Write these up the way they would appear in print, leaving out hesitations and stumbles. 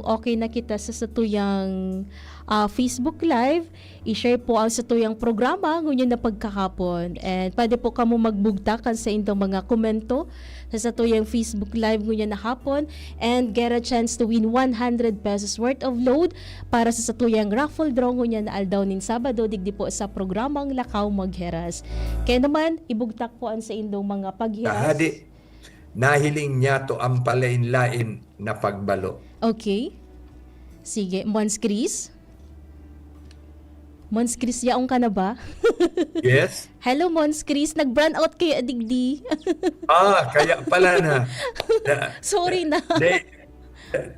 okay na kita sa satuyang Facebook Live, i-share po ang satuyang programa ngunyan na pagkakapon. And pwede po kamo magbugtakan sa indang mga komento sa satuyang Facebook Live ngunyan na hapon and get a chance to win 100 pesos worth of load para sa satuyang raffle draw ngunyan na aldaw ning Sabado digdi po sa programang Lakaw Magheras. Kaya naman, ibugtak po ang sa indong mga paghiras. Tahadi, nahiling niya to ang palain-lain na pagbalo. Okay. Sige, Mons Chris? Mons Chris, yaong ka na ba? Yes? Hello, Mons Chris. Nag-brand out kayo, adigdi. Kaya pala na. Sorry na.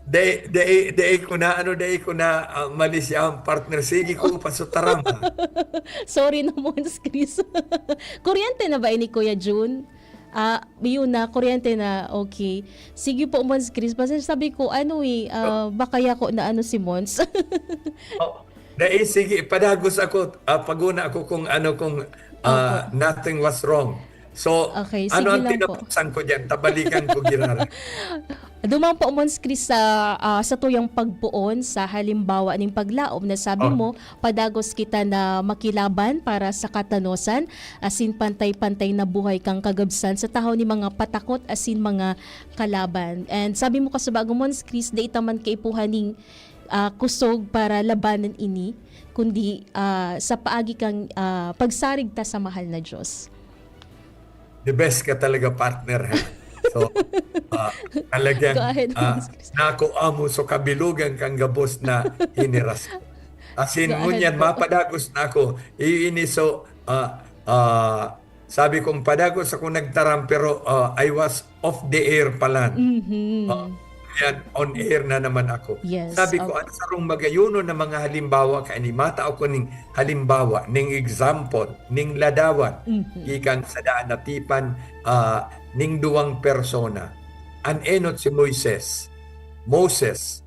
Day ko na malis ang partner. Sige ko pasutaram. Sorry na, Mons Chris. Kuryente na ba ini Kuya June? Yun na, kuryente na, okay. Sige po, Mons Chris. Basta sabi ko, baka yako na si Mons. Sige, padagos ako, paguna ako kung nothing was wrong. So, okay, ano ang sige lang po. tinapusan ko dyan? Tabalikan ko ginara. Duman po, Mons Chris, sa tuyang pagpuon sa halimbawa ng paglaom na sabi mo, padagos kita na makilaban para sa katanosan, asin pantay-pantay na buhay kang kagabsan sa tahaw ni mga patakot asin mga kalaban. And sabi mo kasabago, Mons Chris, da itaman kaipuhaning kusog para labanan ini, kundi sa paagi kang pagsarig ta sa mahal na Diyos. The best ka talaga, partner. So, talagang nako amo so kabilugan kang gabos na iniras. Asin ngunyan, mapadagos na ako. Iiniso, sabi kong padagos ako nagtaram, pero I was off the air pala. Yan, on air na naman ako. Yes, sabi ko, ano sarong magayuno na mga halimbawa ka ni mata ako ning halimbawa, ning example, ning ladawan, ikan sa daan natipan, ning duwang persona. An-enot si Moses,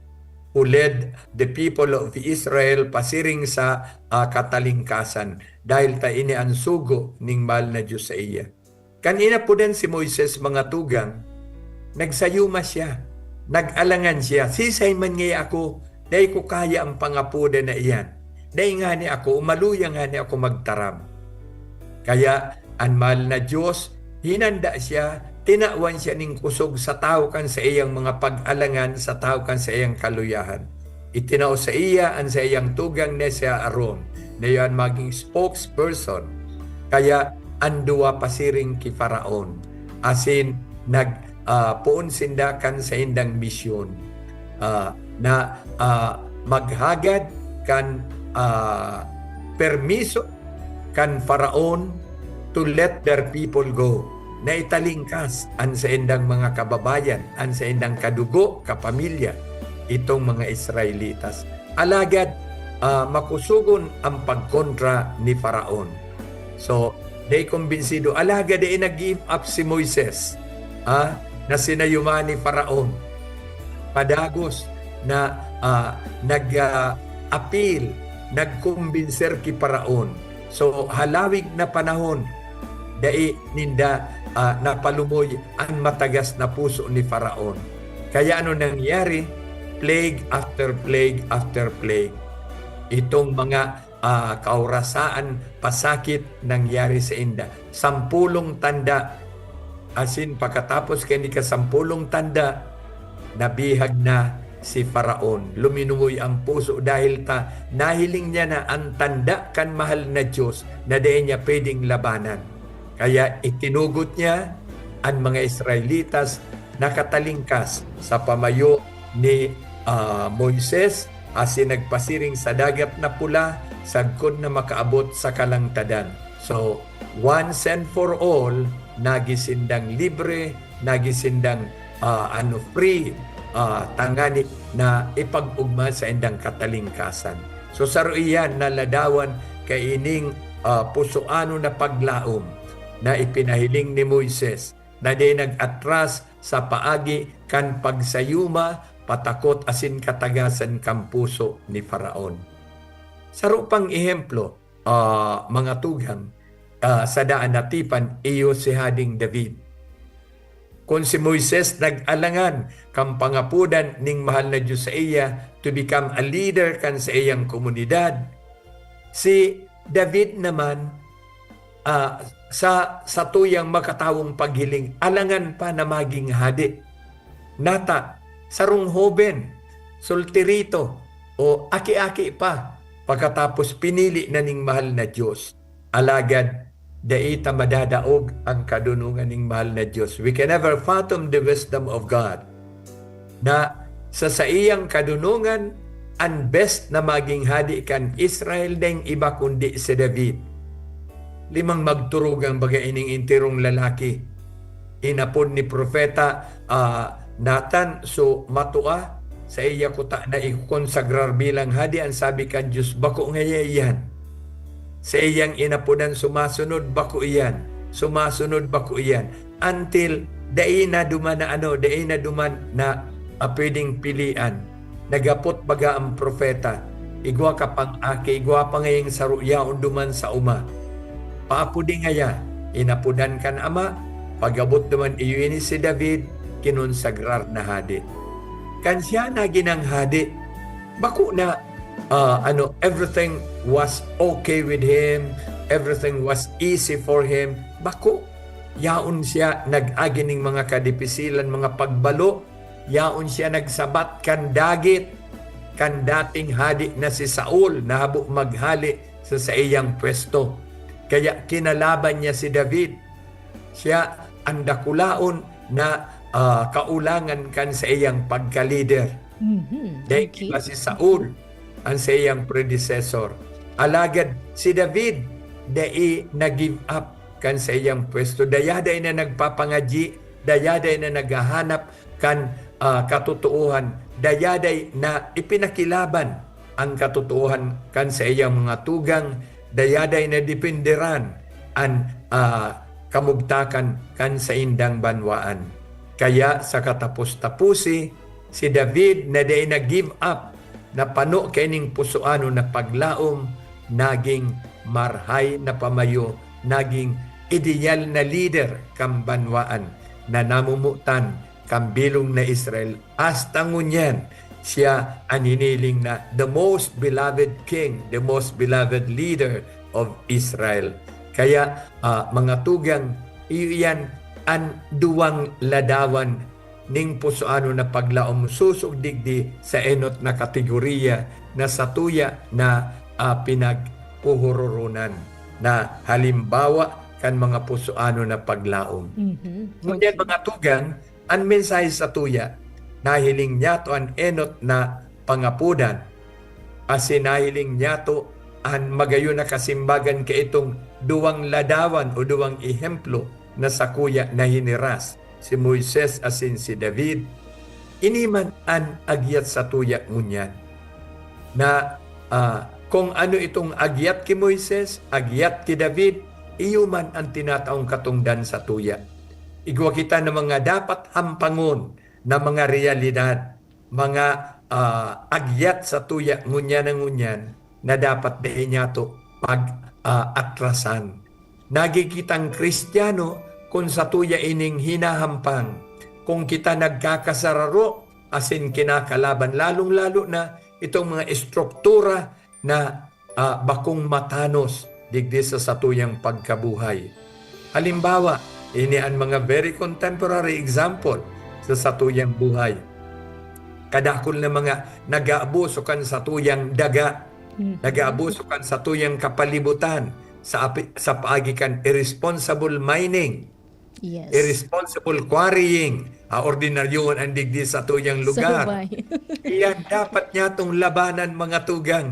who led the people of Israel pasiring sa katalingkasan dahil ta ini ang sugo ning mahal na Diyos sa iya. Kanina po din si Moises, mga tugang, nagsayuma siya. Nag-alangan siya, sisay man ngayon ako, dahil ko kaya ang pangapuda na iyan. Dahil nga ni ako, umaluya nga ni ako magtaram. Kaya, ang mahal na Diyos, hinanda siya, tinawan siya ning kusog sa tao kan sa iyang mga pag-alangan, sa tao kan sa iyang kaluyahan. Itinao sa iya, ang sa iyang tugang na siya Aaron, na yan maging spokesperson. Kaya, andua pasiring ki Faraon. Asin, poon sindakan sa indang misyon na maghagad kan permiso kan Faraon to let their people go, na italingkas an sa indang mga kababayan, an sa indang kadugo, kapamilya, itong mga Israelitas. Alagad makusugon ang pagkontra ni Faraon. So, they kumbinsido, alagad ay nag-give up si Moises, na sinayuman ni Faraon. Padagos na nag-appeal, nagkumbinser ki Faraon. So halawig na panahon, dai ninda napalumoy ang matagas na puso ni Faraon. Kaya ano nangyari? Plague after plague after plague. Itong mga kaurasaan, pasakit nangyari sa inda. 10 tanda. Asin pagkatapos kay ni kasampulong tanda, nabihag na si Faraon. Luminungoy ang puso dahil nahiling niya na ang tanda kan mahal na Diyos na di niya pwedeng labanan. Kaya itinugot niya ang mga Israelitas nakatalingkas sa pamayo ni Moises, asin nagpasiring sa dagat na pula, sagkod na makaabot sa kalangtadan. So, once and for all, nagisindang libre, nagisindang free, tangani na ipag-ugma sa indang katalingkasan. So saruiyan na ladawan kay ining pusoano na paglaom na ipinahiling ni Moises na di nag-atras sa paagi kan pagsayuma, patakot asin katagasan kan puso ni Faraon. Sarupang ehemplo, mga tugang, sa daan natipan iyo si Hading David. Kung si Moises nag-alangan kang pangapudan ning mahal na Diyos sa iya to become a leader kan sa iyang komunidad. Si David naman sa tuyang makatawong paghiling, alangan pa na maging hadi. Nata, sarong hoben, solterito, o aki-aki pa, pagkatapos pinili na ning mahal na Diyos. Alagad, daita madadaog ang kadunungan ning mahal na Diyos. We can never fathom the wisdom of God na sa iyang kadunungan, ang best na maging hadi kan Israel ding iba kundi si David. 5 magturugang bagay ining intirong lalaki. Inapod ni Propeta Nathan, so matua sa iya kuta na ikonsagrar bilang hadi, ang sabi kan Diyos, bako nga iyan. Sa iyang inapunan, sumasunod bako iyan. Sumasunod bako iyan. Until dai na duman na pwedeng pilian. Nagapot baga ang propeta. Igwa ka pang aki, igwa pa ngayong saruya unduman sa uma. Paapudi ngaya, inapudan kan ama, pagabot naman iyon si David, kinonsagrar na hadi. Kan siya na ginang hadi, bako na everything was okay with him, everything was easy for him. Bako, yaon siya nag-agi ning mga kadipisilan, mga pagbalo, yaon siya nagsabat kan dagit, kan dating hadi na si Saul, nahabo maghali sa iyang pwesto. Kaya kinalaban niya si David. Siya ang dakulaon na kaulangan kan sa iyang pagka-leader. Dahil iba si Saul ang sa iyang predecessor. Alagad si David dai nag-give up kan sa iyang pwesto. Dayaday na nagpapangaji, dayaday na naghahanap kan katotohan, dayaday na ipinakilaban ang katotohan kan sa iyang mga tugang, dayaday na dependeran ang kamugtakan kan sa indang banwaan. Kaya sa katapos-tapusi, si David na day nag-give up, na pano kaining pusoano na paglaom, naging marhay na pamayo, naging ideal na leader kang banwaan, na namumutan kang bilong na Israel. Hasta ngunyan, siya ang hiniling na the most beloved king, the most beloved leader of Israel. Kaya mga tugang, iyan ang duwang ladawan ning pusoano na paglaom susugdigdi sa enot na kategorya na satuya na pinagpuhururunan na halimbawa kan mga pusoano na paglaom. Ngunyan mga tugang, ang mensahe sa tuya, nahiling niya to ang enot na pangapudan, kasi nahiling niya to ang magayon na kasimbagan ka itong duwang ladawan o duwang ehemplo na sakuya na hiniras, si Moises asin si David. Iniman an agyat sa tuya ngunyan na kung ano itong agyat ki Moises, agyat ki David, iyuman ang tinataong katungdan sa tuya. Igwa kita ng mga dapat hampangon na mga realidad, mga agyat sa tuya ngunyan na dapat dahin niya to pag-atrasan. Nagikitang Kristiyano kung sa tuya ining hinahampang, kung kita nagkakasararo, asin kinakalaban, lalong-lalo na itong mga estruktura na bakong matanos digdi sa satuyang pagkabuhay. Halimbawa, ini ang mga very contemporary example sa satuyang buhay. Kadakol na mga nag-aabuso kan satuyang daga, nag-aabuso kan satuyang kapalibutan, sa paagikan irresponsible mining, Yes. irresponsible quarrying, ordinaryoon ang digdi sa tuyang lugar. Iyan dapat niya itong labanan mga tugang.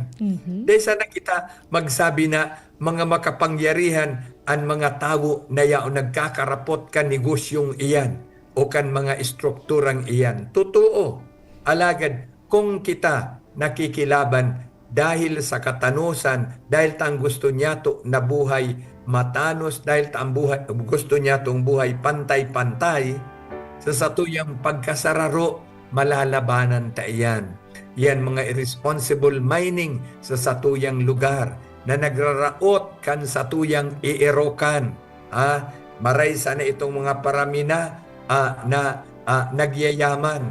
Dahil sana kita magsabi na mga makapangyarihan ang mga tao na yaon nagkakarapot kan negosyong iyan o kan mga estrukturang iyan. Totoo. Alagad kung kita nakikilaban dahil sa katanusan, dahil tang gusto niya to na buhay matanos, dahil tang gusto niya tong buhay pantay-pantay, sa satuyang pagkasararo, malalabanan ta iyan. Yan mga irresponsible mining sa satuyang lugar na nagraraot kan satuyang iirokan. Maray sana itong mga paramina nagyayaman,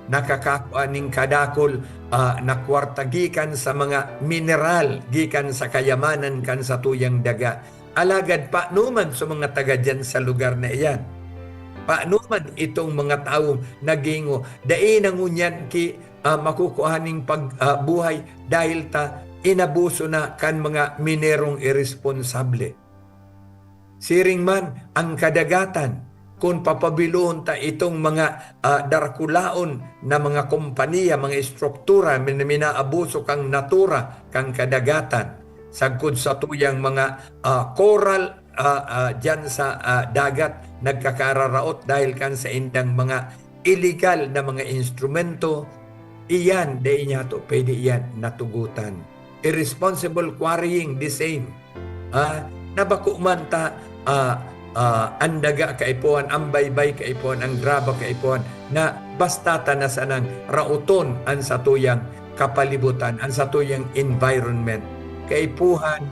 nakakakuha ning kadakol na kwarta gikan sa mga mineral, gikan sa kayamanan kan sa tuyang daga. Alagad panuman sa mga taga dyan sa lugar na iyan. Panuman itong mga tao nagingo, dai nangunyan ki makukuhaning pagbuhay dahil ta inabuso na kan mga minerong irresponsable. Siring man ang kadagatan, kung papabiluhon ta itong mga darakulaon na mga kompanya, mga struktura, minaabuso kang natura, kang kadagatan, sagkod sa tuyang mga coral dyan sa dagat, nagkakararaot dahil kan sa indang mga illegal na mga instrumento, iyan, dahil niya to, pwede iyan natugutan. Irresponsible quarrying, the same. Nabako man ta, andaga kaipuan, ang baybay kaipuan, ang graba kaipuan, na basta ta na sanang rauton ang satuyang kapalibutan, ang satuyang environment. Kaipuhan,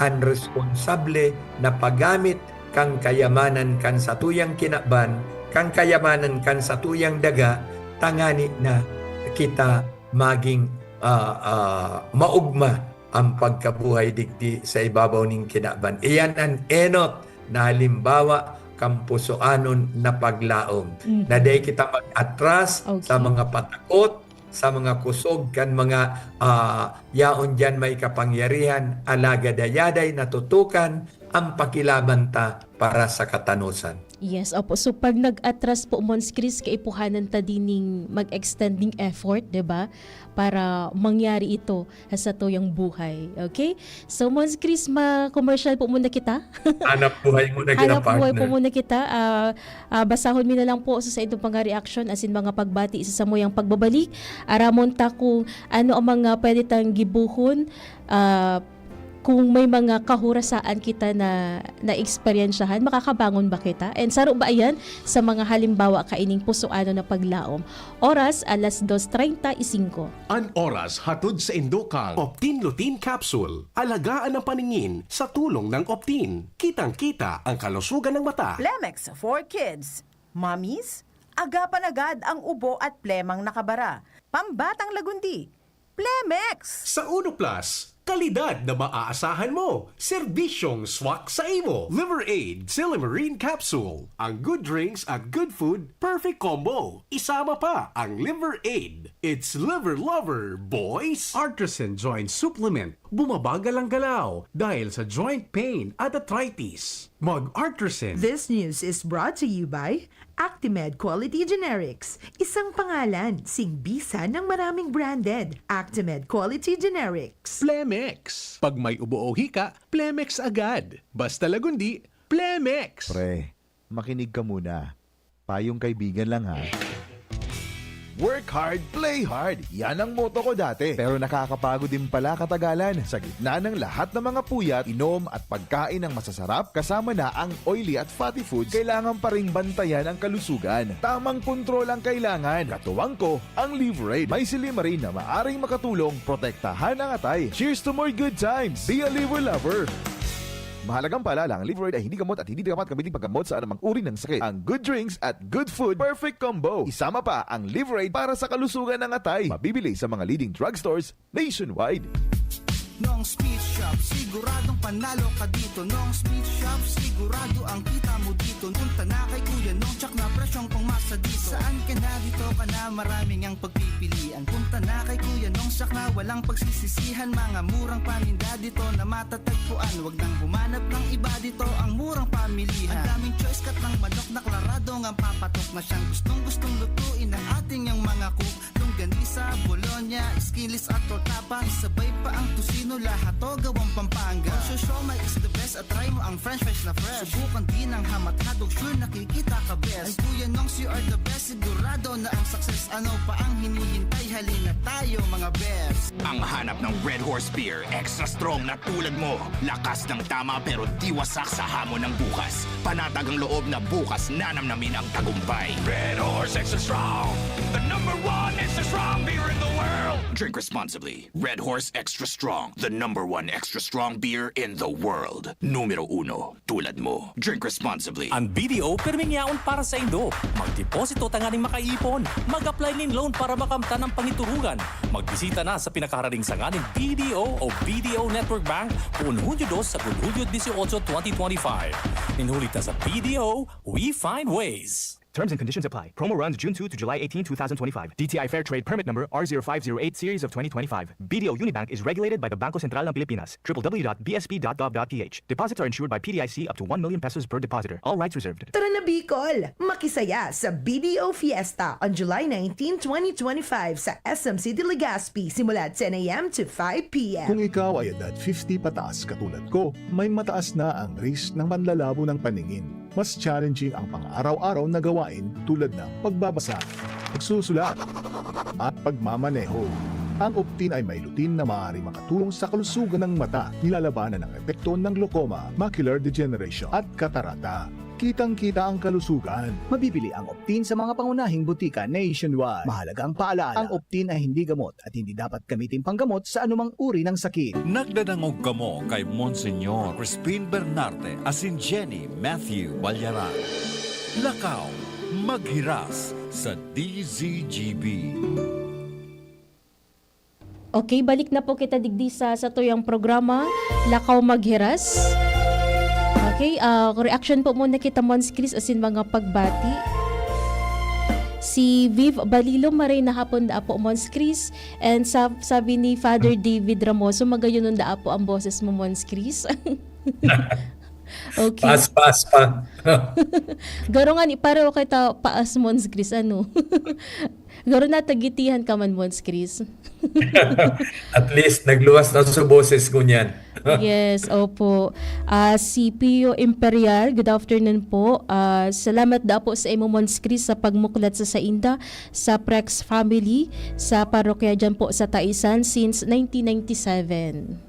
unresponsable na paggamit kang kayamanan kan satuyang kinaban, kang kayamanan kan satuyang daga, tangani na kita maging maugma ang pagkabuhay digdi sa ibabaw ning kinaban. Iyan ang enot na halimbawa kampusoanon na paglaom. Na day kita mag-atras sa mga patakot, sa mga kusog kan mga yaon dyan may kapangyarihan, alagadayaday natutukan ang pakilaban ta para sa katanusan. Yes, opo. So pag nag-atras po Mons Chris, kaipuhanan ta dining mag-extending effort, 'di ba? Para mangyari ito sa tuyang buhay. Okay? So Mons Chris, ma-commercial po muna kita. Hanap buhay muna kita, Hanap buhay po partner. muna kita. Basahon mi na lang po sa itong pang-reaction as in mga pagbati sa samuyang pagbabalik. Aramon ta kung ano ang mga pwede tang gibuhon, kung may mga kahurasaan kita na na-eksperyensyahan, makakabangon ba kita? And saro ba yan sa mga halimbawa kaining pusoano na paglaom? Oras, 2:35. An oras hatod sa Indokang Optin Lutein Capsule. Alagaan ang paningin sa tulong ng Optin. Kitang-kita ang kalusugan ng mata. Plemex for Kids. Mommies, agapan agad ang ubo at plemang nakabara. Pambatang lagundi. Plemex! Sa Uno Plus, kalidad na maaasahan mo. Serbisyong swak sa imo. Liver Aid Silimarine Capsule. Ang good drinks at good food, perfect combo. Isama pa ang Liver Aid. It's liver lover, boys. Artisan Joint Supplement. Bumabagal ang galaw dahil sa joint pain at arthritis. Mag-Artisan. This news is brought to you by Actimed Quality Generics. Isang pangalan, singbisa ng maraming branded. Actimed Quality Generics. Plemex. Pag may ubo o hika, Plemex agad. Basta lagundi, Plemex. Pre, makinig ka muna. Payong kaibigan lang ha. Work hard, play hard. Yan ang motto ko dati. Pero nakakapagod din pala katagalan. Sa gitna ng lahat ng mga puyat, inom at pagkain ng masasarap, kasama na ang oily at fatty foods, kailangan pa ring bantayan ang kalusugan. Tamang kontrol ang kailangan. Katuwang ko, ang Liver Aid. May Silimarine na maaring makatulong, protektahan ang atay. Cheers to more good times. Be a liver lover. Mahalagang paalala, ang Liver Aid ay hindi gamot at hindi dapat gamitin paggamot sa anumang uri ng sakit. Ang good drinks at good food, perfect combo. Isama pa ang Liver Aid para sa kalusugan ng atay. Mabibili sa mga leading drugstores nationwide. Nong Speed Shop, siguradong panalo ka dito. Nong Speed Shop, sigurado ang kita mo dito. Punta na kay Kuya Nong, tsak na presyong pangmasa dito. Saan ka na dito ka na, maraming ang pagpipilian. Punta na kay Kuya Nong, tsak na walang pagsisisihan. Mga murang paninda dito na matatagpuan. Huwag nang humanap ng iba dito, ang murang pamilihan. Ang daming choice kat ng manok na klarado ang papatok na siyang gustong lutuin ng ating yung mga cook. Longganisa, Bologna, skinless at tortapa. Sabay pa ang tusino, lahat to gawang Pampanga. Kung siomai is the best at try mo ang french fries na fresh. Subukan din ang hamat-hadog, sure nakikita ka best. Ay Kuya Nongs, you are the best, sigurado na ang success. Ano pa ang hinihintay, halina tayo mga best. Ang hanap ng Red Horse Beer, extra strong na tulad mo. Lakas ng tama pero di wasak sa hamon ng bukas. Panatag ang loob na bukas, nanamnamin ang tagumpay. Red Horse Extra Strong, the #1 extra strong beer in the world. Drink responsibly. Red Horse Extra Strong, the #1 extra strong beer in the world. Numero 1, tulad mo. Drink responsibly. Ang BDO permingyaon para sa Indo. Magdeposito tanganing makaipon. Mag-apply nin loan para makamta ng pangiturugan. Magbisita na sa pinakahararing sanganing BDO o BDO Network Bank kung Hunyo 2 sa Hunyo 18, 2025. Inhulit na sa BDO, we find ways. Terms and conditions apply. Promo runs June 2 to July 18, 2025. DTI Fair Trade Permit Number R0508 Series of 2025. BDO Unibank is regulated by the Bangko Sentral ng Pilipinas. www.bsp.gov.ph. Deposits are insured by PDIC up to 1 million pesos per depositor. All rights reserved. Tara na Bicol! Makisaya sa BDO Fiesta on July 19, 2025 sa SM City Legazpi simula 10 a.m. to 5 p.m. Kung ikaw ay edad 50 pataas katulad ko, may mataas na ang risk ng panlalabo ng paningin. Mas challenging ang pang-araw-araw na gawain tulad ng pagbabasa, pagsusulat, at pagmamaneho. Ang Optin ay may lutin na maaari makatulong sa kalusugan ng mata, nilalabanan ng epekto ng glaucoma, macular degeneration at katarata. Kitang-kita ang kalusugan. Mabibili ang Optin sa mga pangunahing butika nationwide. Mahalaga ang paalala, ang Optin ay hindi gamot at hindi dapat gamitin panggamot sa anumang uri ng sakit. Nagdadangog kamo kay Monsignor Crispin Bernarte asin Jenny Matthew Balyaran. Lakaw, maghiras sa DZGB. Okay, balik na po kita digdi sa tuyang programa, Lakaw Maghiras. Okay, reaction po muna kita Mons Chris asin mga pagbati. Si Viv Balilo maray na hapon da po Mons Chris, and sabi ni Father David Ramoso magayon nun da po ang boses mo Mons Chris. Okay. Pass pa. Garo nga ni pareho kita paas Mons Chris ano. Garo na tagitihan ka man Mons Chris. At least nagluwas na sa boses ko niyan. Yes, opo. Si Pio Imperial, good afternoon po. Salamat da po sa imo Mons Chris sa pagmuklat sa Sainda sa Prex family sa parokya dyan po sa Taisan since 1997.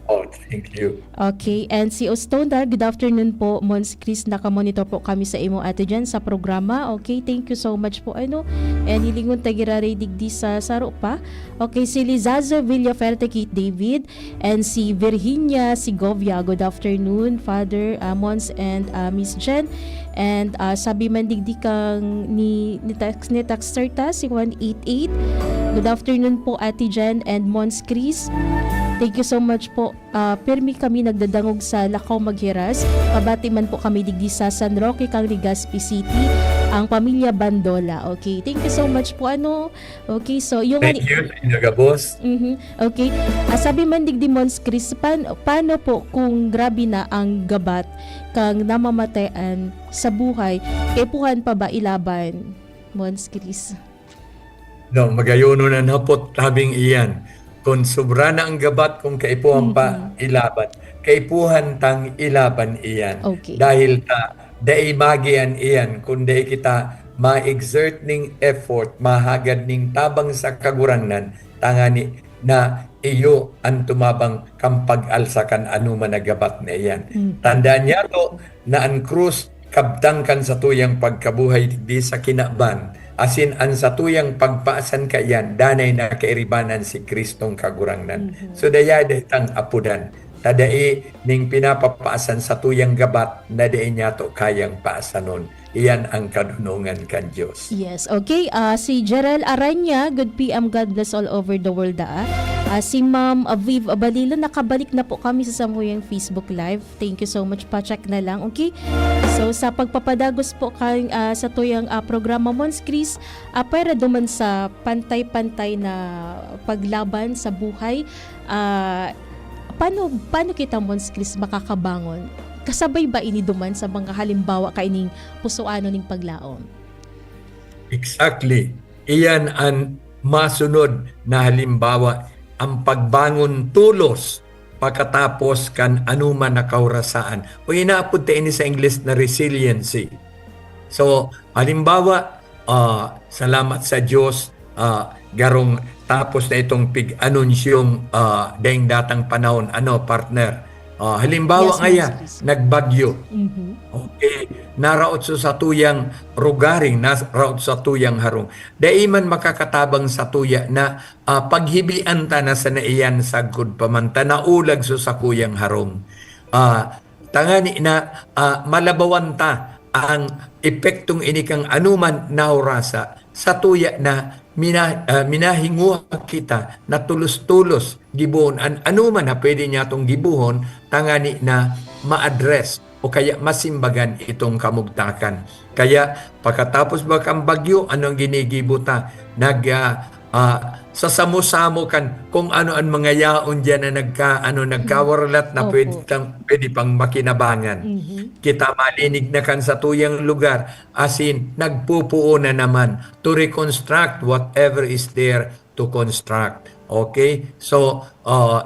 Oh, thank you. Okay, and si Ostonda, good afternoon po, Mons Chris, nakamonitor po kami sa imo ate dyan sa programa. Okay, thank you so much po, ano. And hilingon tagiraray digdi sa saro pa. Okay, si Lizazo Villaferte, Kate David, and si Virginia Sigovia, good afternoon, Father Mons and Miss Jen. And sabi man digdi kang ni Texter ta, si 188. Good afternoon po, Ate Jen and Mons Chris. Thank you so much po. Permi kami nagdadangog sa Lakaw Maghiras. Pabati man po kami digdi sa San Roque, Kang Legazpi City, ang pamilya Bandola. Okay, thank you so much po ano. Okay, so yung Thank you, boss. Okay. Sabi man digdi Mons Chris, paano po kung grabe na ang gabat kang namamatayan sa buhay, kaipuhan pa ba ilaban, Mons Chris? No, magayono na napot tabing iyan. Kung sobra na ang gabat kung kaipuhan pa ilaban, kaipuhan tang ilaban iyan. Okay. Dahil dai magian iyan, kung dai kita ma-exert ning effort, mahagad ning tabang sa kaguranan, tangani na iyo ang tumabang kampag-alsakan anuman na gabat na iyan. Tandaan niya to na ang krus kabtangkan sa tuyang pagkabuhay di sa kinaban. Asin ang sa tuyang pagpaasan kayan, danay na kairibanan si Kristong kagurangnan. So daya tang apudan. Tadai ning pinapapaasan sa tuyang gabat na dai niya to kayang paasanon. Iyan ang kadunungan kan Diyos. Yes, okay. Si Gerald Aranya, good PM, God bless all over the world. Si Ma'am Aviv Balilo, nakabalik na po kami sa Samuyang Facebook Live. Thank you so much pa. Check na lang, okay? So sa pagpapadagos po sa tuyang programa Mons Chris, para duman sa pantay-pantay na paglaban sa buhay, paano kita Mons Chris makakabangon? Kasabay ba ini duman sa mga halimbawa kaining pusoano ning paglaom? Exactly. Iyan ang masunod na halimbawa, ang pagbangon tulos pagkatapos kan anuman na kaurasaan. O inaapod tayo sa English na resiliency. So, halimbawa, salamat sa Diyos, garong tapos na itong pig-anunsyong daing datang panahon, partner, Halimbawa Yes, ngaya, Mons. nagbagyo. Mhm. Okay, naraot sa tuyang rugaring, naraot sa tuyang harong. Daiman makakatabang sa tuya na paghibian ta na sa naiyan sagkod pamanta na ulag sa kuyang harong. Tangani na malabawan ta ang epektong inikang anuman na orasa sa tuya na minahinguha kita na tulos-tulos gibuhon anuman na pwede niya itong gibuhon tangani na ma-address o kaya masimbagan itong kamugtakan. Kaya pagkatapos ba kang bagyo, anong ginigibuta? Sasamo-samo kan kung ano ang mga yaon dyan na nagkawarlat na pwede pang makinabangan. Kita malinig na kan sa tuyang lugar, asin nagpupuo na naman to reconstruct whatever is there to construct. Okay? So,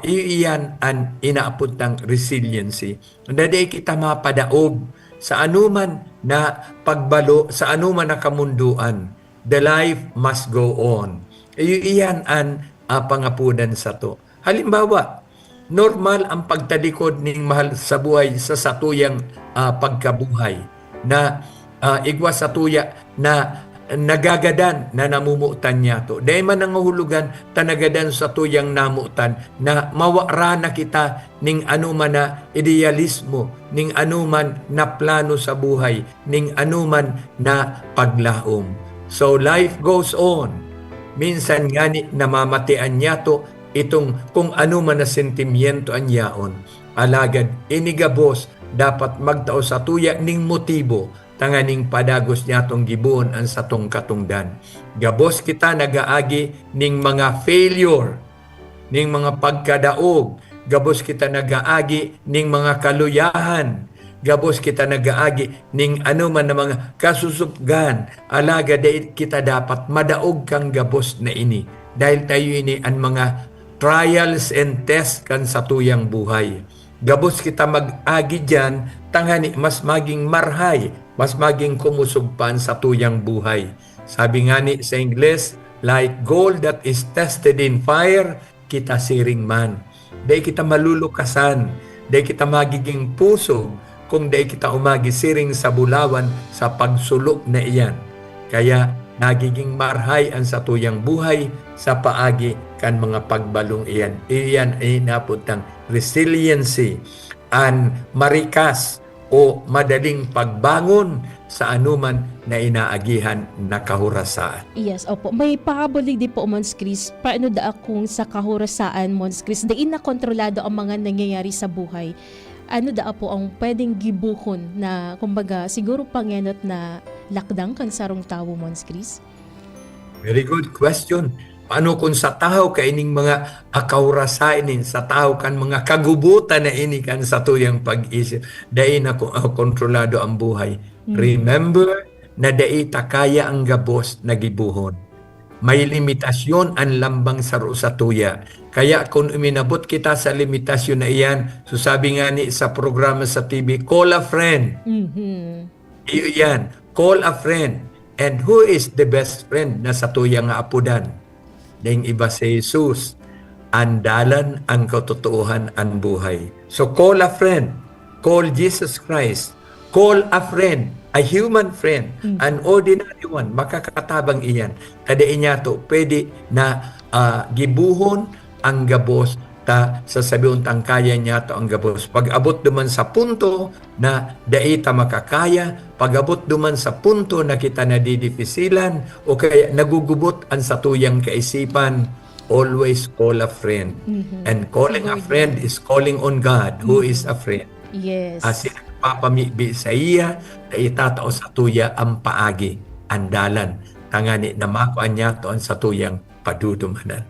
iyan ang inaapod ng resiliency. Dahil kita mapadaog sa anuman na pagbalo, sa anuman na kamunduan. The life must go on. Iyan ang pangapunan sa to. Halimbawa, normal ang pagtalikod ning mahal sa buhay sa satuyang pagkabuhay na igwa sa tuya na nagagadan na namumutan niya to. Dahil man nangahulugan tanagadan sa tuyang namutan na mawara na kita ning anuman na idealismo, ning anuman na plano sa buhay, ning anuman na paglaom. So life goes on. Minsan ngani namamatian niya to itong kung anuman na sentimiento ang yaon. Alagad inigabos dapat magtao sa tuya ning motibo tanganing padagos niya tong gibuon ang satong katungdan. Gabos kita nagaagi ning mga failure, ning mga pagkadaog, gabos kita nagaagi ning mga kaluyahan, gabos kita nagaagi ning anuman na mga kasusupgan. Alaga dahil kita dapat madaog kang gabos na ini. Dahil tayo ini ang mga trials and tests kan sa tuyang buhay. Gabos kita mag-agi dyan, tangani mas maging marhay, mas maging kumusugpan sa tuyang buhay. Sabi nga ni sa Ingles, like gold that is tested in fire, kita siring man. Dahil kita malulukasan, dahil kita magiging pusog, kung dahil kita umagisiring sa bulawan sa pagsulok na iyan. Kaya nagiging marhay ang sa tuyang buhay sa paagi kan mga pagbalong iyan. Iyan ay naputang resiliency and marikas o madaling pagbangon sa anuman na inaagihan na kahurasaan. Yes, opo. May pakabulig din po, Mons Chris. Paano da akong sa kahurasaan, Mons Chris? Dain na kontrolado ang mga nangyayari sa buhay. Ano da po ang pwedeng gibuhon na, kumbaga, siguro pangenot na lakdang kan sarong tawo, Mons Chris? Very good question. Paano kung sa tao kaining mga akawrasainin, sa tao kan mga kagubutan na ini kan sa tuyang pag-isip, dahil na kontrolado ang buhay. Remember na dahil takaya ang gabos na gibuhon. May limitasyon ang lambang sa tuya. Kaya kung uminabot kita sa limitasyon na iyan, so sabi nga ni sa programa sa TV, call a friend. Iyan, call a friend. And who is the best friend na sa tuya nga apudan? Dahil iba si Jesus, andalan ang katotohan ang buhay. So call a friend, call Jesus Christ, call a friend, a human friend, an ordinary one, makakatabang iyan. Kadain niya to, pwede na gibuhon ang gabos ta sasabihin tang kaya niya to ang gabos. Pag-abot duman sa punto na daita makakaya, pag-abot duman sa punto na kita nadidifisilan o kaya nagugubot ang satuyang kaisipan, always call a friend. And calling a friend is calling on God, who is a friend. Yes. As in, papamibi sa iya, na itatao sa tuya ang paagi, andalan. Tangani na makuan niya to ang satuyang padudumanan.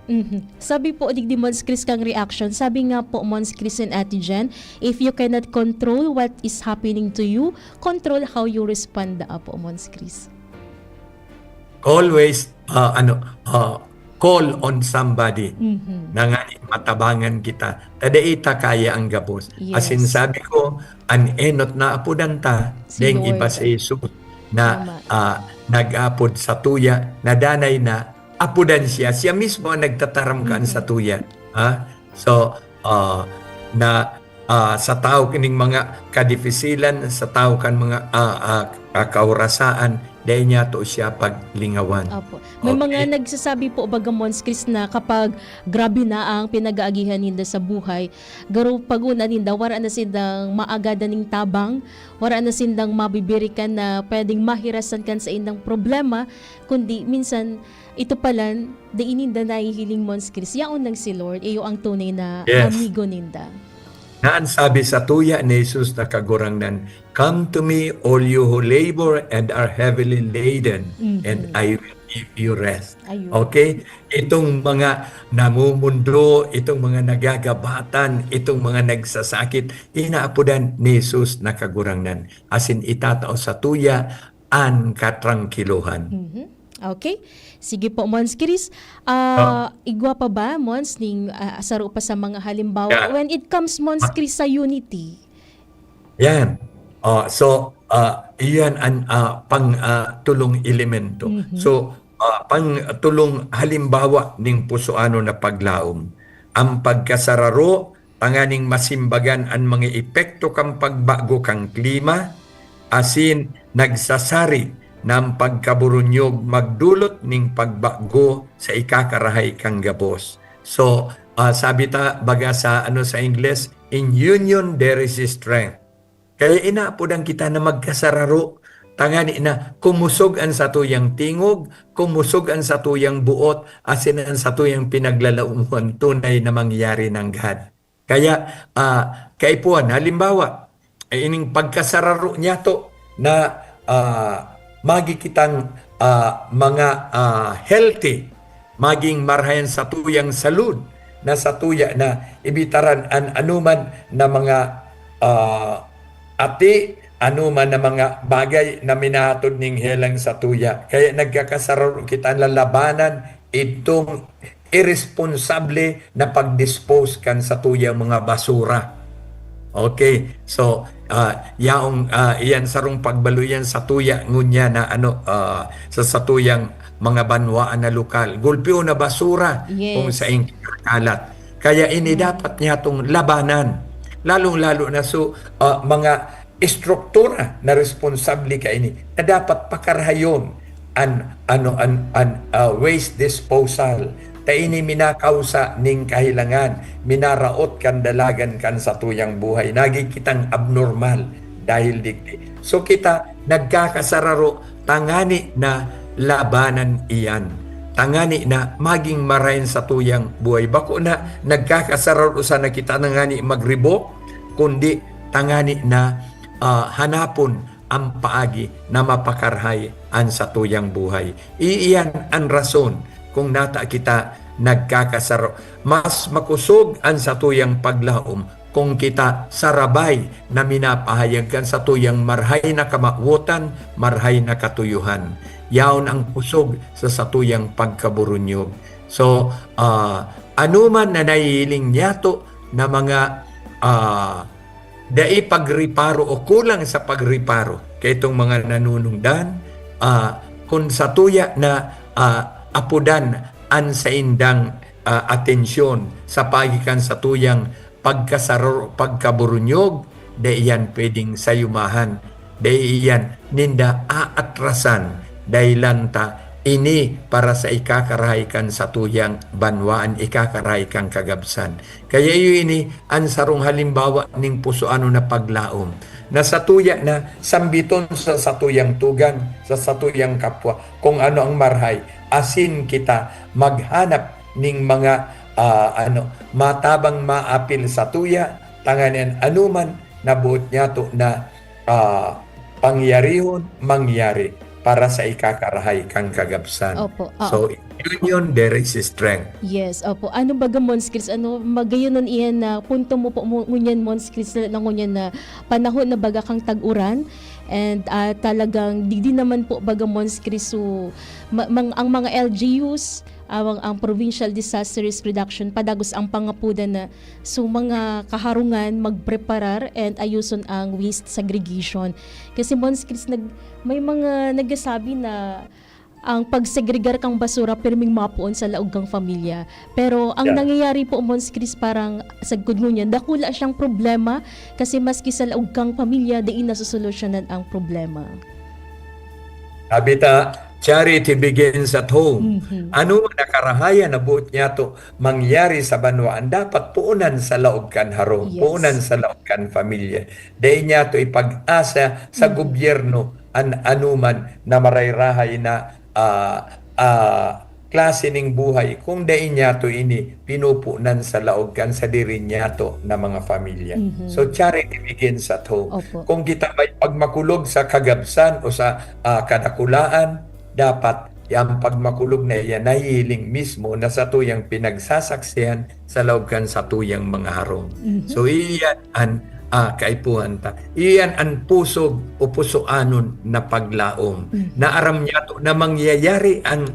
Sabi po, digdi Mons Chris kang reaction. Sabi nga po, Mons Chris and Ate Jen, if you cannot control what is happening to you, control how you respond da po, Mons Chris. Always, call on somebody na nga matabangan kita. Tadaita kaya ang gabos. Yes. Asin sabi ko, an enot na apudan ta, deng iba sa Jesus na nag-apod sa tuya, na danay na apudan siya. Siya mismo ang nagtataramkan sa tuya. So, na sa tao kining mga kadifisilan, sa tao kan mga kaurasaan, dahil niya to siya paglingawan. Opo. May mga nagsasabi po baga Mons Chris na kapag grabe na ang pinag-aagihan ninda sa buhay, garo paguna ninda, wala na sindang maagada ning tabang, wala na sindang mabibirikan na pwedeng mahirasan kan sa indang problema, kundi minsan ito pala, da ininda nahihiling Mons Chris, yaon lang si Lord, iyo ang tunay na amigo ninda. Naan sabi sa tuya ni Jesus na kagurangnan, "Come to me, all you who labor and are heavily laden, and I will give you rest." Ayun. Okay? Itong mga namumundo, itong mga nagagabatan, itong mga nagsasakit, inaapudan ni Jesus na kagurangnan. Asin itatao sa tuya, an katrangkiluhan. Okay. Sige po, Mons Chris. Igwa pa ba, Mons, ning asaro pa sa mga halimbawa? Yeah. When it comes, Mons Chris, sa unity? Yan. Iyan ang pang-tulong elemento. So, pang-tulong halimbawa ning pusoano na paglaom. Ang pagkasararo, tanganing masimbagan ang mga epekto kang pagbago kang klima, asin nagsasari ng pagkaburunyog magdulot ning pagbago sa ikakarahay kang gabos. So, sabi ta baga sa sa Ingles, in union there is strength. Kaya inaapodang kita na magkasararo, tangani na kumusog ang satuyang tingog, kumusog ang satuyang buot, asin ang satuyang pinaglalaumuan tunay na mangyari ng God. Kaya kaipuan, halimbawa, ining pagkasararo niya to na magi kitang mga healthy, maging marhayan sa tuyang salud, na sa tuya na ibitaran an anuman na mga ati, anuman na mga bagay na minahatod ning helang sa tuya. Kaya nagkakasararo kita lalabanan itong irresponsable na pag-dispose kan sa tuyang mga basura. Okay, so iyan sarong pagbaluyan sa tuya ngunya na sa satuyang mga banwaan na lokal. Gulpyo na basura kung sa kalat. Kaya ini dapat niya tong labanan. Lalong-lalo na mga istruktura na responsable ka ini na dapat pakarahayon waste disposal. Ta ini minakausa ning kahilangan, minaraot kan dalagan kan sa tuyang buhay. Nagi kitang abnormal dahil dikti. So kita nagkakasararo, tangani na labanan iyan. Tangani na maging marayan sa tuyang buhay. Bako na nagkakasararo sa nakita nangani magribok, kundi tangani na hanapon ang paagi na mapakarhay an sa tuyang buhay. Iyan ang rason kung nata kita nagkakasaro. Mas makusog ang satuyang paglaom kung kita sarabay na minapahayagan sa tuyang marhay na kamawutan, marhay na katuyuhan. Yaon ang kusog sa satuyang pagkaburunyog. So, anuman na nahihiling niyato na mga dai pagriparo o kulang sa pagriparo kay itong mga nanunungdan, kung sa tuya na apudan an sa indang atensyon sa pagikan sa tuyang pagkasararo, pagkaburunyog, dahil iyan pwedeng sayumahan, dahil iyan ninda aatrasan, dahil lanta ini para sa ikakarahay kan sa tuyang banwaan, ikakarahay kang kagabsan. Kaya ini ang sarong halimbawa ning pusoano na paglaom, na sa tuya na sambiton sa satuyang tugang, sa satuyang kapwa, kung ano ang marhay, asin kita maghanap ning mga matabang maapil sa tuya, tanganan anuman na buot niya to na pangyarihon, mangyari para sa ikakarahay kang kagabsan. Opo. So, in union, there is strength. Yes, opo. Ano baga, Mons Chris, magayon iyan na punto mo po ngunyan, Mons Chris, na ngunyan na panahon na baga kang tag-uran, and talagang di naman po baga, Mons Chris, so, ang mga LGUs, ang Provincial Disaster Risk Reduction, padagos ang pangapudan na so mga kaharungan magpreparar and ayuson ang waste segregation. Kasi Mons Chris, may mga nagsasabi na ang pagsegregar kang basura pirming mapuon sa laog kang pamilya. Pero ang nangyayari po Mons Chris parang sa niyan, dakula siyang problema kasi maski sa laog kang pamilya, diin nasusolusyonan ang problema. Sabi ta, charity begins at home. Ano man nakarahayan na buot niya to mangyari sa banwaan, dapat puunan sa laog kan harong, puunan sa laog kan pamilya. Dahil niya to ipag-asa sa gobyerno anuman na marayrahay na klase ning buhay kung dahil niya to ini pinupunan sa laog kan sa diri niya to na mga pamilya. So charity begins at home. Kung kita may pagmakulog sa kagabsan o sa kadakulaan, dapat yung pagmakulog na iyan nahihiling mismo na sa tuyang pinagsasaksihan sa laog kan sa tuyang mga harong. So iyan ang kaipuhan ta. Iyan ang pusog o pusoanon na paglaom. Naaram niya to na mangyayari ang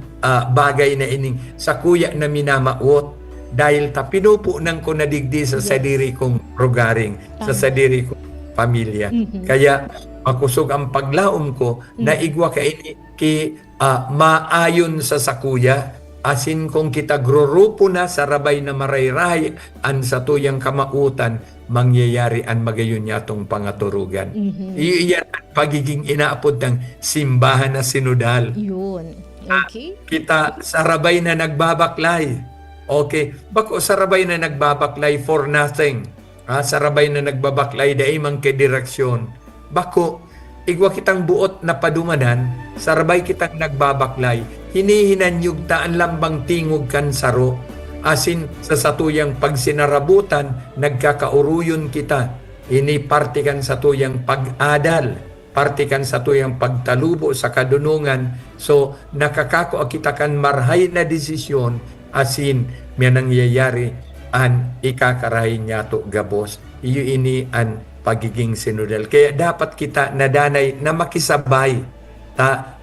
bagay na ining sa kuya na minamawot dahil ta pinupunan ko na digdi sa sadiri kong rogaring, sa sadiri kong pamilya. Kaya makusog ang paglaom ko na igwa ka ini ki maayon sa sakuya asin kung kita grurupo na sa rabay na marayrahay an sa tuyang kamautan mangyayari an magayon niya tong pangaturugan. Iyan ang pagiging inaapod ng simbahan na sinodal. Yun. Okay. Kita sa rabay na nagbabaklay. Okay. Bako sa rabay na nagbabaklay for nothing. Sa rabay na nagbabaklay dahil mang kedireksyon. Bako, igwa kitang buot na padumanan, sa rabay kitang nagbabaklay, hinihinanyug taan lambang tingog kan saro, asin sa satuyang pagsinarabutan, nagkakauruyon kita, ini partikan sa tuyang pag-adal, partikan sa tuyang pagtalubo sa kadunungan, so nakakako kita kan marhay na desisyon, asin may nangyayari, an ikakarahin niya to gabos, iyo ini an pagiging sinodal. Kaya dapat kita nadanay na makisabay.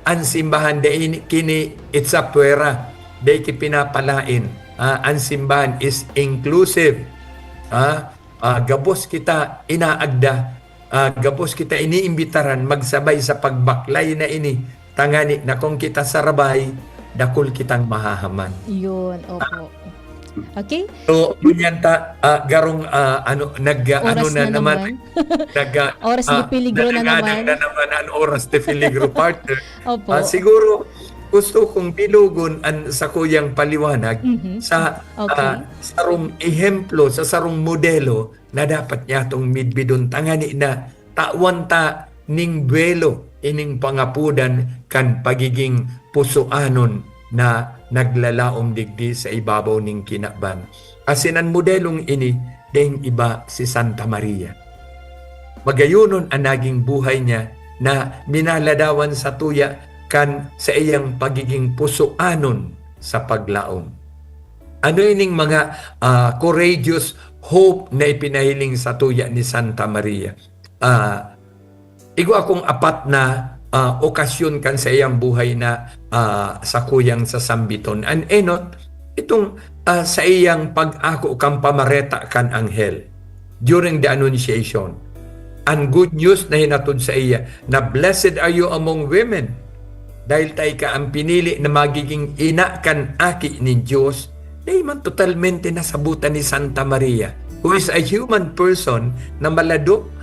Ang simbahan dahil kini itsa puwera, dahil pinapalain. Ang simbahan is inclusive. Gabos kita inaagda. Gabos kita iniimbitaran magsabay sa pagbaklay na ini. Tangani na kung kita sarabay, dakul kitang mahahaman. Yun, opo. Okay? So, yun ta garong Oras na naman. Oras ni Peligro na naman. Na naman ang oras ni Peligro partner. Opo. Siguro gusto kong bilugon ang sa kuyang paliwanag sa sarong ehemplo, sa sarong modelo na dapat niya itong midbidon tangani na tawan ta ning buwelo ining pangapudan kan pagiging pusoanon na naglalaom digdi sa ibabaw ning kinaban. Asin ang modelong ini, ding iba si Santa Maria. Magayunon ang naging buhay niya na minaladawan sa tuya kan sa iyang pagiging pusoanon sa paglaom. Ano ining mga courageous hope na ipinahiling sa tuya ni Santa Maria? Igo akong apat na okasyon kan sa iyang buhay na sa kuyang sa sambiton. And enot, itong sa iyang pag-ako kang pamareta kan anghel during the Annunciation. Ang good news na hinatod sa iya na blessed are you among women dahil tayo ka ang pinili na magiging ina kan aki ni Diyos. Dahil man totalmente nasabutan ni Santa Maria who is a human person na malado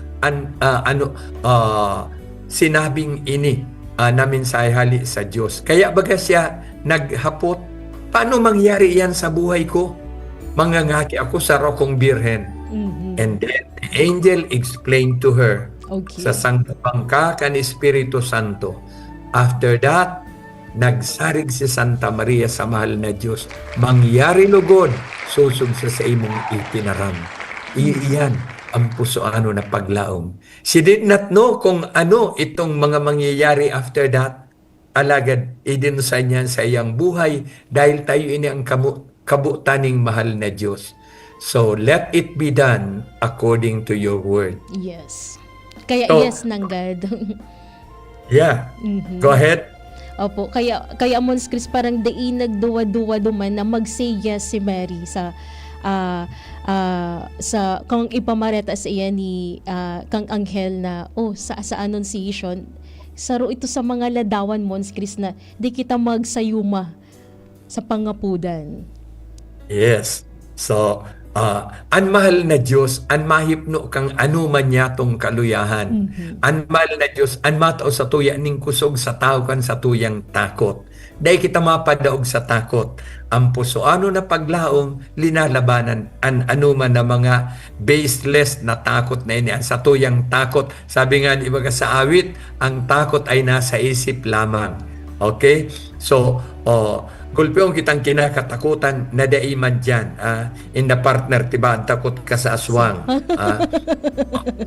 sinabing ini na mensahali sa Diyos. Kaya baga siya naghapot, paano mangyari yan sa buhay ko? Mangangaki ako sa rokong birhen. And then the angel explained to her sa sangbangka kan Espiritu Santo. After that, nagsarig si Santa Maria sa mahal na Diyos. Mangyari lugod, susog sa imong itinaram. Iyan ang pusoano na paglaom. She did not know kung ano itong mga mangyayari after that. Alagad, idinusay niya sa iyang buhay dahil tayo ini ang kabutaning mahal na Diyos. So, let it be done according to your word. Yes. Kaya So, yes ng God. Yeah. Go ahead. Opo, kaya Mons Chris parang dai nagduwa-duwa duman na mag-say yes si Mary sa kung ipamareta sa iya ni kang anghel na sa Annunciation Saro ito sa mga ladawan, Mons Chris, na di kita magsayuma sa pangapudan. Yes. So, ang mahal na Diyos, ang mahipno kang anuman niya tong kaluyahan. Ang mahal na Diyos, ang matao sa tuya ning kusog sa tao kan sa tuyang takot. Dahil kita mapadaog sa takot. Ang puso ano na paglaom, linalabanan ang anuman na mga baseless na takot na ini. Ang sa tuyang takot, sabi nga ibaga sa awit, ang takot ay nasa isip lamang. Okay? So, gulpeong kitang kinakatakutan na daiman dyan. In the partner, tiba, ang takot ka sa aswang.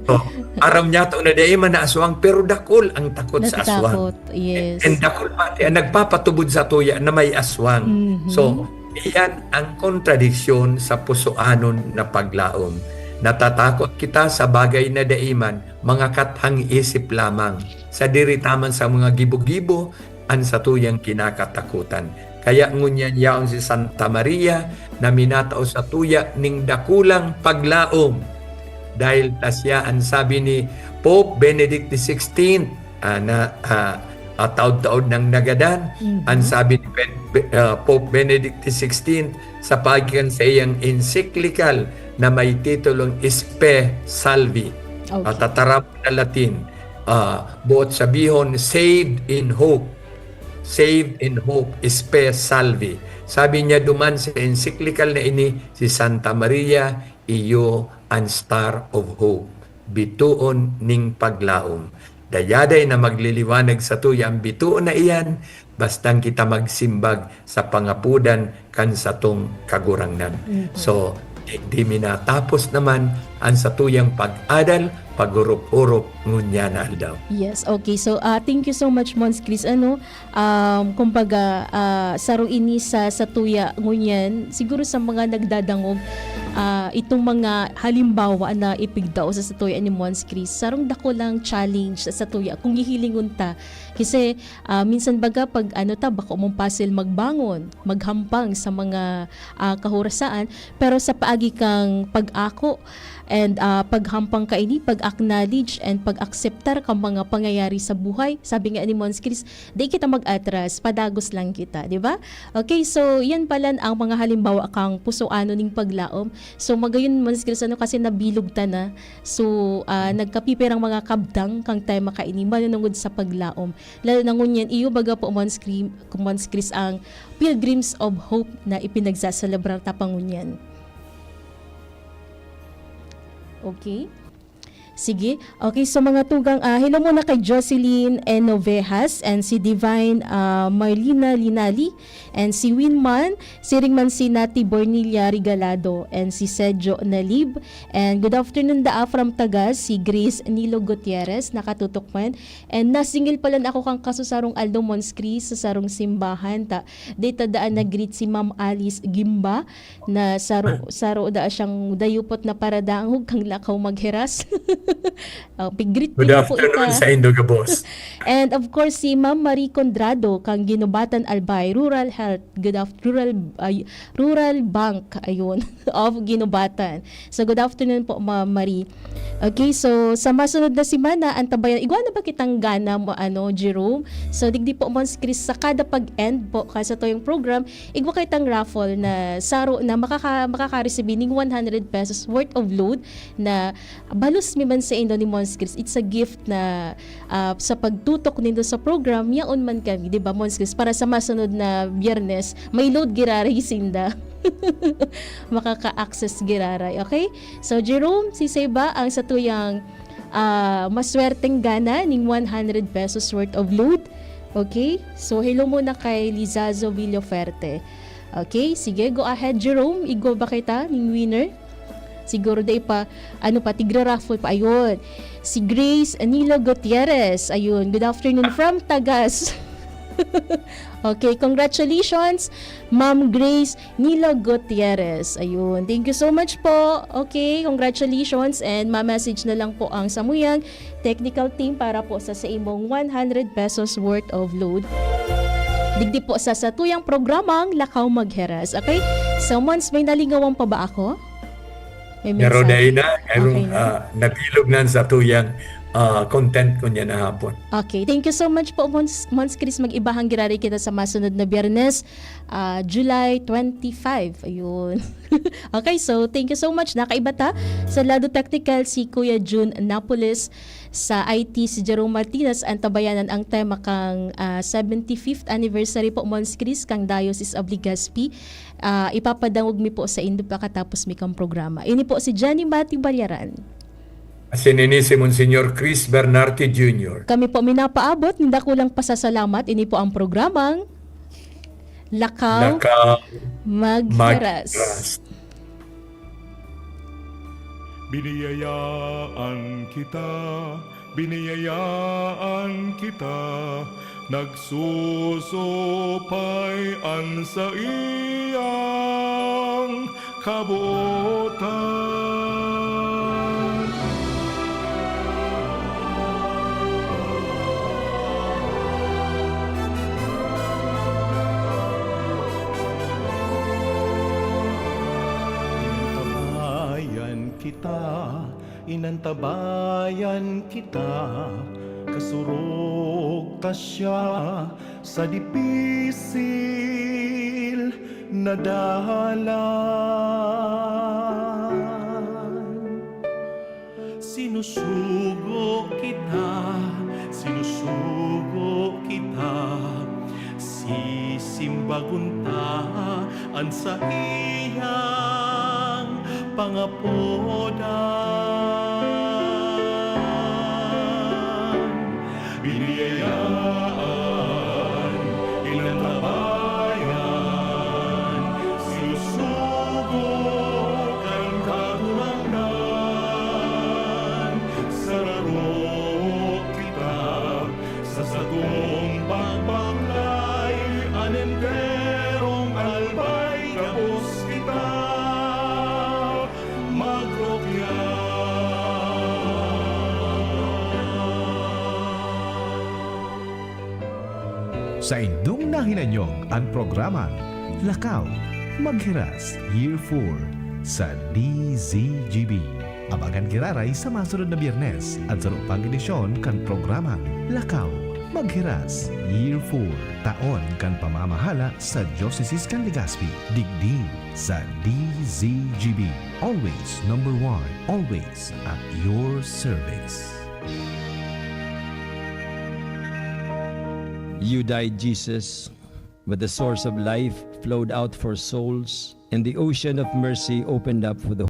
So, aram niya to na daiman na aswang, pero dakol ang takot sa aswang. Yes. And dakol pati, nagpapatubod sa tuya na may aswang. So, iyan ang kontradiksyon sa pusoanon na paglaom. Natatakot kita sa bagay na daiman, mga kathang isip lamang. Sa diritaman sa mga gibo-gibo, ang sa tuyang kinakatakutan. Kaya ngunyan yaon si Santa Maria na minatao sa tuya ning dakulang paglaom. Dahil tasya ang sabi ni Pope Benedict XVI taod-taod ng nagadan, ang sabi ni Pope Benedict XVI sa pagikan sa iyang encyclical na may titulong Spe Salvi. Tatarap na Latin. Buot sabihon, saved in hope. Saved in hope, Spe Salvi. Sabi niya duman sa encyclical na ini, si Santa Maria, iyo ang star of hope. Bituon ning paglaom. Dayaday na magliliwanag sa tuya ang bituon na iyan, bastang kita magsimbag sa pangapudan kan sa tong kagurangnan. So, di minatapos naman ang sa tuyang pag-adal, pag-urop-urop ngunya na aldaw. Yes, okay. So, thank you so much, Mons Chris. Kumbaga, saro ini sa tuya ngunyan, siguro sa mga nagdadangog, itong mga halimbawa na ipigdao sa tuya ni Mons Chris, sarong dako lang challenge sa tuya kung gihilingon ta. Kasi minsan baga pag bako mong puzzle magbangon, maghampang sa mga kahurasaan, pero sa paagi kang pag-ako and paghampang ka ini, pag-acknowledge and pag-acceptar kang mga pangyayari sa buhay. Sabi nga ni Mons Chris, di kita mag-atras, padagos lang kita, di ba? Okay, so yan pala ang mga halimbawa kang pusoano ning paglaom. So magayon Mons Chris, kasi nabilog ta na. So nagkapipirang mga kabdang kang tayo makaini manunungod sa paglaom. Lalo na ngunyan, iyo baga po Mons Chris ang Pilgrims of Hope na ipinagsasalebrar tapangunyan. Okay. Sige. Okay, so mga tugang, hello muna kay Jocelyn Enovejas and si Divine Marlina Linali and si Winman, si Ringman si Nati Bornilla Regalado and si Sedjo Nalib and good afternoon from Tagas, si Grace Nilo Gutierrez, nakatutok man and nasingil pala na ako kang kasusarong Aldo Mons Chris sa sarong simbahan data daan nag-greet si Ma'am Alice Gimba na saro da siyang dayupot na paradaang hug kang lakaw magheras. Good afternoon sa Indoga Boss. And of course si Ma'am Marie Condrado kang Ginubatan Albay Rural Health Rural Bank ayun of Ginubatan. So good afternoon po Ma'am Marie. Okay, so sa masunod na simana antabayan igwa na ba kitang gana mo Jerome? So digdi po Mons Chris sa kada pag-end po kasi to yung program igwa kitang raffle na saro na makaka-receive ning 100 pesos worth of load na balos mi man sa Indo ni Mons Chris. It's a gift na sa pagtutok nindo sa program yaon man kami, di ba Mons Chris, para sa masunod na Biyernes may load giraray sinda. Makaka-access giraray. Okay? So Jerome, si Seba ang sa tuyang maswerteng gana ning 100 pesos worth of load. Okay? So hello muna kay Lizazo Villoferte. Okay? Sige, go ahead Jerome. Igo ba kita ning winner? Siguro day pa, tigra-raffle pa. Ayun. Si Grace Anilo Gutierrez. Ayun. Good afternoon from Tagas. Okay, congratulations, Ma'am Grace Nilo Gutierrez. Ayun. Thank you so much po. Okay, congratulations. And ma-message na lang po ang Samuyang Technical Team para po sa imong 100 pesos worth of load. Digdi po sa tuyang programang Lakaw Magheras. Okay? So, once may nalingawan pa ba ako? Pero dahil na, nabilog na sa tuyang content ko niya na hapon. Okay, thank you so much po, Mons Chris. Mag-ibahang girari kita sa masunod na Biyernes, July 25. Ayun. Okay, so thank you so much. Nakaiba ta sa Lado Technical si Kuya June Napoles, sa IT si Jerome Martinez. Ang tabayanan ang tema kang 75th anniversary po, Mons Chris, kang Diocese of Legazpi. Ipapadangog mi po sa indo pa katapos mi kang programa. Ini po si Johnny Matthew Balyaran. Sinini si Monsignor Chris Bernarte Jr. Kami po minapaabot, hindi kulang pasasalamat. Ini po ang programang Lakaw, Maghiras. Biniyayaan kita, nagsusupayan sa iyang kabuotan. Inantabayan kita, kasurog ta siya sa dipisil na dalan. Sinusugo kita, sisimbaguntaan sa iyang pangapodan. Biniyayaan, inantabayan, sinusugo kang kagulangan. Sararo kita sa sagong pagbaklay, anenderong albay kapos kita magrokyan. Sa indong nahinanyong ang programa Lakaw, Maghiras, Year 4 sa DZGB. Abagan kiraray sa masunod na Biyernes at sa rupang edisyon kan programa Lakaw, Maghiras, Year 4, taon kan pamamahala sa Diocese kan Legazpi, digdig sa DZGB. Always number 1, always at your service. You died, Jesus, but the source of life flowed out for souls, and the ocean of mercy opened up for the